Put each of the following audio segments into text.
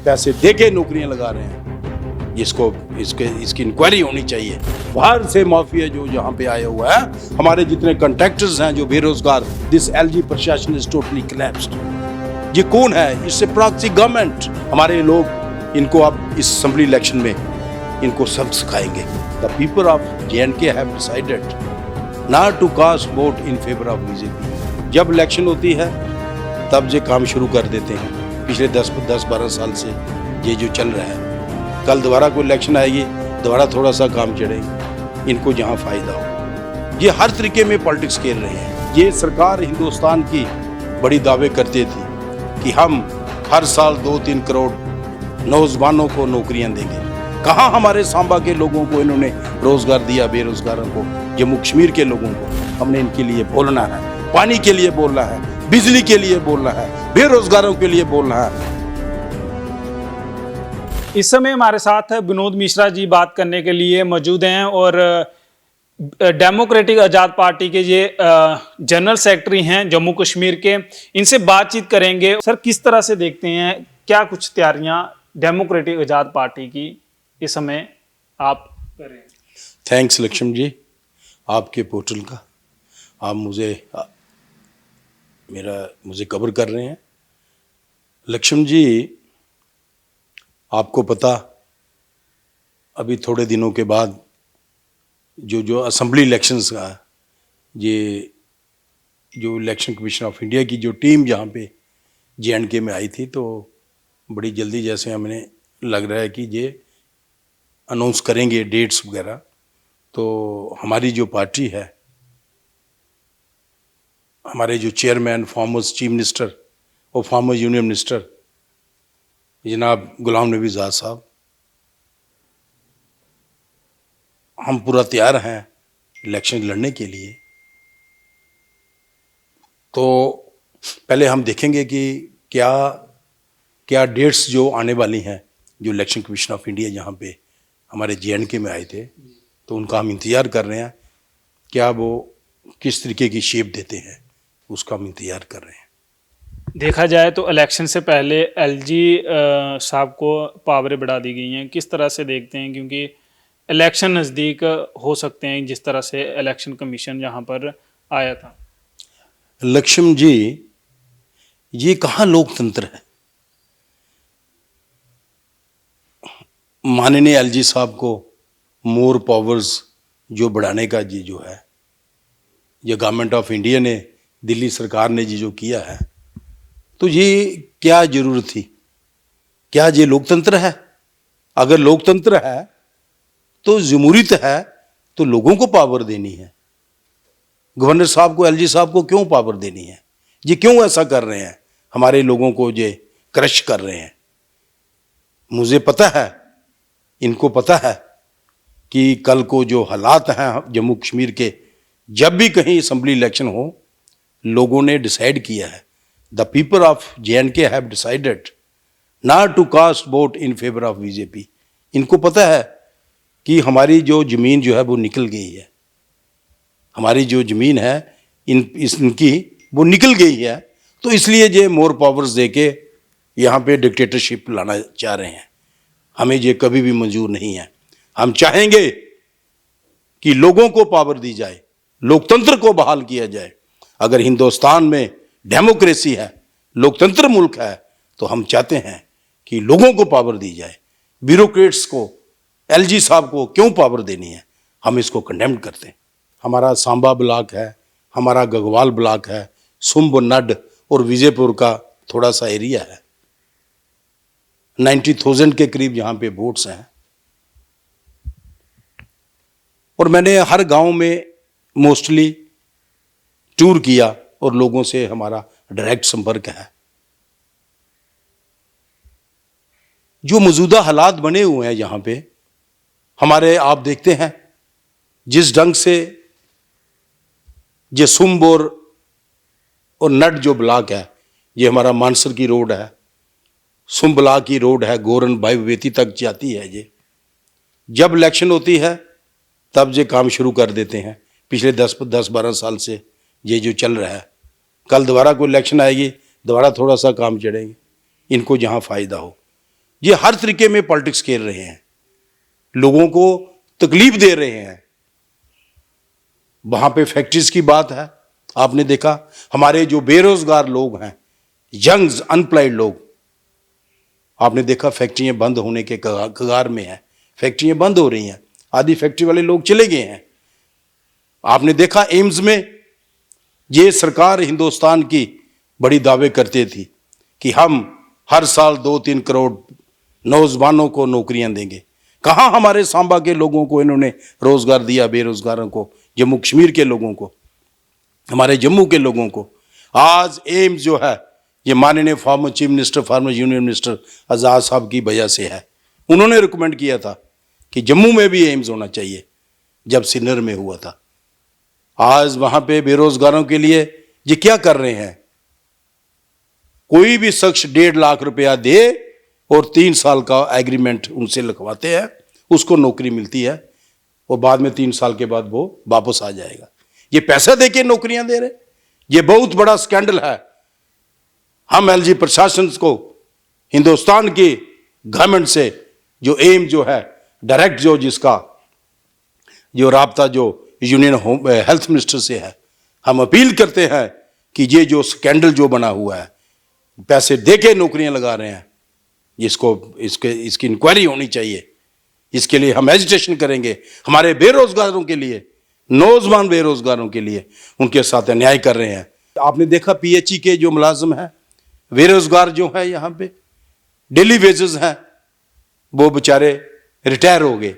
पैसे दे के नौकरियां लगा रहे हैं, जिसको इसकी इंक्वायरी होनी चाहिए। बाहर से माफिया जो यहाँ पे आया हुआ है, हमारे जितने कंट्रैक्टर्स हैं जो बेरोजगार, दिस एलजी प्रशासन इज टोटली कोलैप्स्ड। ये कौन है? इससे प्रॉक्सी गवर्नमेंट। हमारे लोग इनको अब इस असेंबली इलेक्शन में इनको सब सिखाएंगे। The people of JNK have decided not to cast vote in favour of BJP. जब इलेक्शन होती है तब ये काम शुरू कर देते हैं। पिछले 10-12 साल से ये जो चल रहा है, कल दोबारा कोई इलेक्शन आएगी, दोबारा थोड़ा सा काम चढ़ेगी, इनको जहाँ फायदा हो। ये हर तरीके में पॉलिटिक्स खेल रहे हैं। ये सरकार हिंदुस्तान की बड़ी दावे करती थी कि हम हर साल 2-3 करोड़ नौजवानों को नौकरियां देंगे। कहाँ हमारे सांबा के लोगों को इन्होंने रोजगार दिया? बेरोजगारों को, जम्मू कश्मीर के लोगों को। हमने इनके लिए बोलना है, पानी के लिए बोलना है, बिजली के लिए बोलना है, बेरोजगारों के लिए बोलना है। इस समय हमारे साथ विनोद मिश्रा जी बात करने के लिए मौजूद हैं और डेमोक्रेटिक आज़ाद पार्टी के ये जनरल सेक्रेटरी हैं जम्मू कश्मीर के। इनसे बातचीत करेंगे। सर, किस तरह से देखते हैं, क्या कुछ तैयारियां डेमोक्रेटिक आज़ाद पार्टी की इस समय आप कर रहे हैं? थैंक्स लक्ष्मण जी, आपके पोर्टल का आप मुझे कवर कर रहे हैं। लक्ष्मण जी, आपको पता, अभी थोड़े दिनों के बाद जो असेंबली इलेक्शंस का ये जो इलेक्शन कमीशन ऑफ इंडिया की जो टीम जहाँ पे JNK में आई थी, तो बड़ी जल्दी जैसे हमें लग रहा है कि ये अनाउंस करेंगे डेट्स वगैरह। तो हमारी जो पार्टी है, हमारे जो चेयरमैन, फॉर्मर चीफ मिनिस्टर और फॉर्मर यूनियन मिनिस्टर जनाब गुलाम नबी आज़ाद साहब, हम पूरा तैयार हैं इलेक्शन लड़ने के लिए। तो पहले हम देखेंगे कि क्या डेट्स जो आने वाली हैं, जो इलेक्शन कमीशन ऑफ इंडिया जहाँ पे हमारे JNK में आए थे, तो उनका हम इंतज़ार कर रहे हैं। क्या वो किस तरीके की शेप देते हैं, उसका हम इंतज़ार कर रहे हैं। देखा जाए तो इलेक्शन से पहले LG साहब को पावरें बढ़ा दी गई हैं। किस तरह से देखते हैं, क्योंकि इलेक्शन नज़दीक हो सकते हैं, जिस तरह से इलेक्शन कमीशन यहाँ पर आया था? लक्ष्मण जी, ये कहाँ लोकतंत्र है? माननीय LG साहब को मोर पावर्स जो बढ़ाने का जी जो है, ये गवर्नमेंट ऑफ इंडिया ने, दिल्ली सरकार ने जी जो किया है, तो ये क्या जरूरत थी? क्या ये लोकतंत्र है? अगर लोकतंत्र है तो जमहूरियत है, तो लोगों को पावर देनी है। गवर्नर साहब को, LG साहब को क्यों पावर देनी है? ये क्यों ऐसा कर रहे हैं? हमारे लोगों को ये क्रश कर रहे हैं। मुझे पता है, इनको पता है कि कल को जो हालात हैं जम्मू कश्मीर के, जब भी कहीं असेंबली इलेक्शन हो, लोगों ने डिसाइड किया है, the people of JNK have decided not to cast vote in favour of BJP. इनको पता है कि हमारी जो ज़मीन जो है वो निकल गई है। हमारी जो ज़मीन है इनकी वो निकल गई है, तो इसलिए ये मोर पावर्स दे के यहाँ पे डिक्टेटरशिप लाना चाह रहे हैं। हमें ये कभी भी मंजूर नहीं है। हम चाहेंगे कि लोगों को पावर दी जाए, लोकतंत्र को बहाल किया जाए। अगर हिंदुस्तान में डेमोक्रेसी है, लोकतंत्र मुल्क है, तो हम चाहते हैं कि लोगों को पावर दी जाए। ब्यूरोक्रेट्स को, LG साहब को क्यों पावर देनी है? हम इसको कंडेम करते हैं। हमारा सांबा ब्लॉक है, हमारा गगवाल ब्लॉक है, सुम्ब, नड और विजयपुर का थोड़ा सा एरिया है। 90,000 के करीब यहाँ पे वोट्स हैं। और मैंने हर गांव में मोस्टली टूर किया और लोगों से हमारा डायरेक्ट संपर्क है। जो मौजूदा हालात बने हुए हैं यहाँ पे हमारे, आप देखते हैं जिस ढंग से ये सुम्ब और नड जो ब्लॉक है, ये हमारा मानसर की रोड है, सुम्ब ब्लॉक की रोड है, गोरन बाईवेती तक जाती है। ये जब इलेक्शन होती है तब ये काम शुरू कर देते हैं। पिछले 10-12 साल से ये जो चल रहा है, कल दोबारा कोई इलेक्शन आएगी, दोबारा थोड़ा सा काम चढ़ेगी, इनको जहाँ फ़ायदा हो। ये हर तरीके में पॉलिटिक्स खेल रहे हैं, लोगों को तकलीफ दे रहे हैं। वहां पे फैक्ट्रीज की बात है, आपने देखा हमारे जो बेरोजगार लोग हैं, यंग्स अनप्लॉयड लोग, आपने देखा फैक्ट्रियां बंद होने के कगार में है, फैक्ट्रियां बंद हो रही हैं, आधी फैक्ट्री वाले लोग चले गए हैं। आपने देखा एम्स में ये सरकार हिंदुस्तान की बड़ी दावे करती थी कि हम हर साल 2-3 करोड़ नौजवानों को नौकरियां देंगे। कहाँ हमारे सांबा के लोगों को इन्होंने रोजगार दिया, बेरोजगारों को, जम्मू कश्मीर के लोगों को, हमारे जम्मू के लोगों को। आज एम्स जो है ये माननीय former chief minister, former union minister Azad साहब की वजह से है। उन्होंने रिकमेंड किया था कि जम्मू में भी एम्स होना चाहिए जब सिन्नर में हुआ था। आज वहां पे बेरोजगारों के लिए ये क्या कर रहे हैं, कोई भी शख्स 1.5 लाख रुपया दे और 3 साल का एग्रीमेंट उनसे लिखवाते हैं, उसको नौकरी मिलती है और बाद में 3 साल के बाद वो वापस आ जाएगा। ये पैसा देके नौकरियां दे रहे, ये बहुत बड़ा स्कैंडल है। हम एलजी प्रशासन को, हिंदुस्तान की गवर्नमेंट से जो एम जो है डायरेक्ट जो जिसका जो राब्ता जो यूनियन होम हेल्थ मिनिस्टर से है, हम अपील करते हैं कि ये जो स्कैंडल जो बना हुआ है, पैसे देके नौकरियां लगा रहे हैं, इसकी इंक्वायरी होनी चाहिए। इसके लिए हम एजिटेशन करेंगे, हमारे बेरोजगारों के लिए, नौजवान बेरोजगारों के लिए उनके साथ अन्याय कर रहे हैं। आपने देखा पीएचई के जो मुलाजिम हैं, बेरोजगार जो है, यहाँ पे डेली वेजेस हैं, वो बेचारे रिटायर हो गए,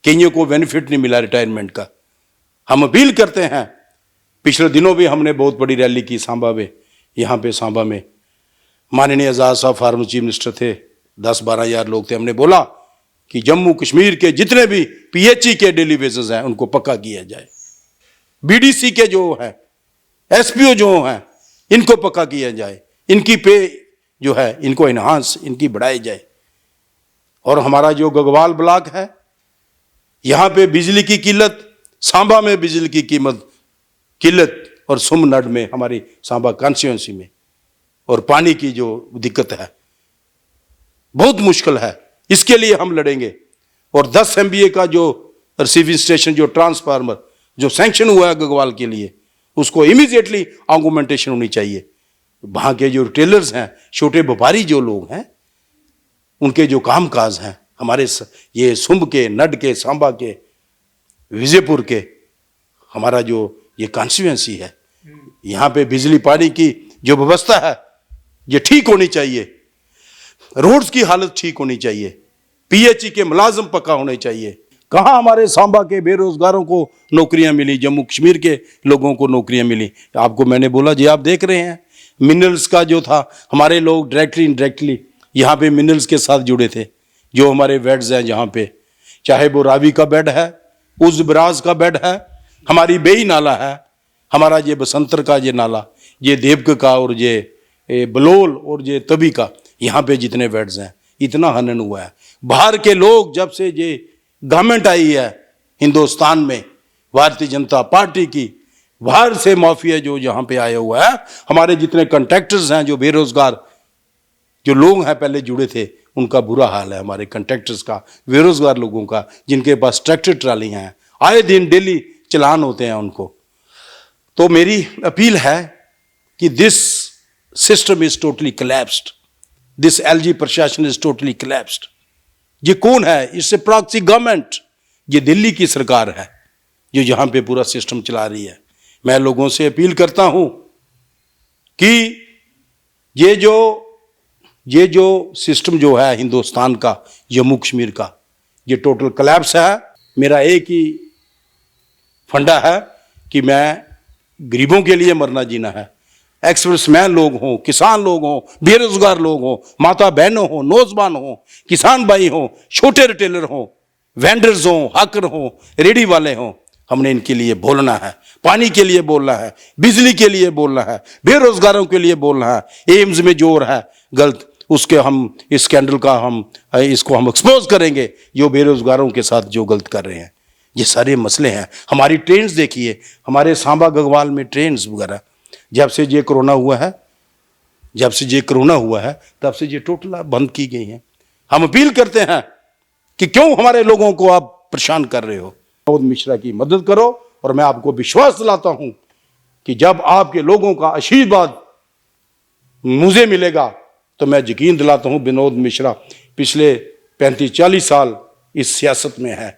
कईयों को बेनिफिट नहीं मिला रिटायरमेंट का। हम अपील करते हैं, पिछले दिनों भी हमने बहुत बड़ी रैली की सांबा में, यहाँ पे सांबा में माननीय आज़ाद साहब फॉर्मर चीफ मिनिस्टर थे, 10-12 हज़ार लोग थे। हमने बोला कि जम्मू कश्मीर के जितने भी पीएचई के डेली वेजेस हैं उनको पक्का किया जाए, बीडीसी के जो हैं, एसपीओ जो हैं, इनको पक्का किया जाए, इनकी पे जो है इनको इन्हांस, इनकी बढ़ाई जाए। और हमारा जो गगवाल ब्लॉक है, यहाँ पे बिजली की किल्लत, सांबा में बिजली की किल्लत और सुमनड में हमारी सांबा कॉन्स्टिट्यूंसी में, और पानी की जो दिक्कत है बहुत मुश्किल है। इसके लिए हम लड़ेंगे। और 10 MVA का जो रिसीविंग स्टेशन, जो ट्रांसफार्मर जो सैंक्शन हुआ है गगवाल के लिए, उसको इमीडिएटली ऑगमेंटेशन होनी चाहिए। वहाँ के जो रिटेलर्स हैं, छोटे व्यापारी जो लोग हैं, उनके जो कामकाज हैं, हमारे ये सुंब के, नड के, सांबा के, विजयपुर के, हमारा जो ये कॉन्स्टिट्यूंसी है, यहाँ पे बिजली पानी की जो व्यवस्था है ये ठीक होनी चाहिए, रोड्स की हालत ठीक होनी चाहिए, पीएचई के मुलाजिम पक्का होने चाहिए। कहाँ हमारे सांबा के बेरोजगारों को नौकरियां मिली, जम्मू कश्मीर के लोगों को नौकरियां मिली। आपको मैंने बोला जी, आप देख रहे हैं मिनरल्स का जो था, हमारे लोग डायरेक्टली इनडायरेक्टली यहाँ पे मिनरल्स के साथ जुड़े थे। जो हमारे बेड्स हैं जहाँ पे, चाहे वो रावी का बेड है, उस बराज का बेड है, हमारी बेई नाला है, हमारा ये बसंतर का ये नाला, ये देवक का, और ये बलोल और ये तभी का, यहाँ पे जितने बेड्स हैं, इतना हनन हुआ है। बाहर के लोग जब से ये गवर्नमेंट आई है हिंदुस्तान में, भारतीय जनता पार्टी की, बाहर से माफिया जो यहाँ पे आया हुआ है, हमारे जितने कॉन्ट्रैक्टर्स हैं, जो बेरोजगार जो लोग हैं पहले जुड़े थे, उनका बुरा हाल है। हमारे कॉन्ट्रैक्टर्स का, बेरोजगार लोगों का, जिनके पास ट्रैक्टर ट्रालियाँ हैं, आए दिन डेली चलान होते हैं उनको। तो मेरी अपील है कि this system is totally collapsed, this LG प्रशासन इज टोटली कोलैप्स्ड। ये कौन है? इससे प्रॉक्सी गवर्नमेंट, ये दिल्ली की सरकार है जो यहाँ पे पूरा सिस्टम चला रही है। मैं लोगों से अपील करता हूं कि ये जो सिस्टम जो है हिंदुस्तान का, जम्मू कश्मीर का, ये टोटल कोलैप्स है। मेरा एक ही फंडा है कि मैं गरीबों के लिए मरना जीना है। एक्सप्रेसमैन लोग हों, किसान लोग हों, बेरोजगार लोग हों, माता बहनों हों, नौजवान हों, किसान भाई हों, छोटे रिटेलर हों, वेंडर्स हों, हाकर हों, रेडी वाले हों, हमने इनके लिए बोलना है। पानी के लिए बोलना है, बिजली के लिए बोलना है, बेरोजगारों के लिए बोलना है। एम्स में जो हो रहा है गलत, उसके हम इस स्कैंडल का इसको हम एक्सपोज करेंगे, जो बेरोजगारों के साथ जो गलत कर रहे हैं। ये सारे मसले हैं। हमारी ट्रेन्स देखिए, हमारे सांबा गगवाल में ट्रेन्स वगैरह, जब से ये कोरोना हुआ है तब से ये टोटल बंद की गई हैं। हम अपील करते हैं कि क्यों हमारे लोगों को आप परेशान कर रहे हो। विनोद मिश्रा की मदद करो और मैं आपको विश्वास दिलाता हूं कि जब आपके लोगों का आशीर्वाद मुझे मिलेगा तो मैं यकीन दिलाता हूं विनोद मिश्रा पिछले 35-40 साल इस सियासत में है,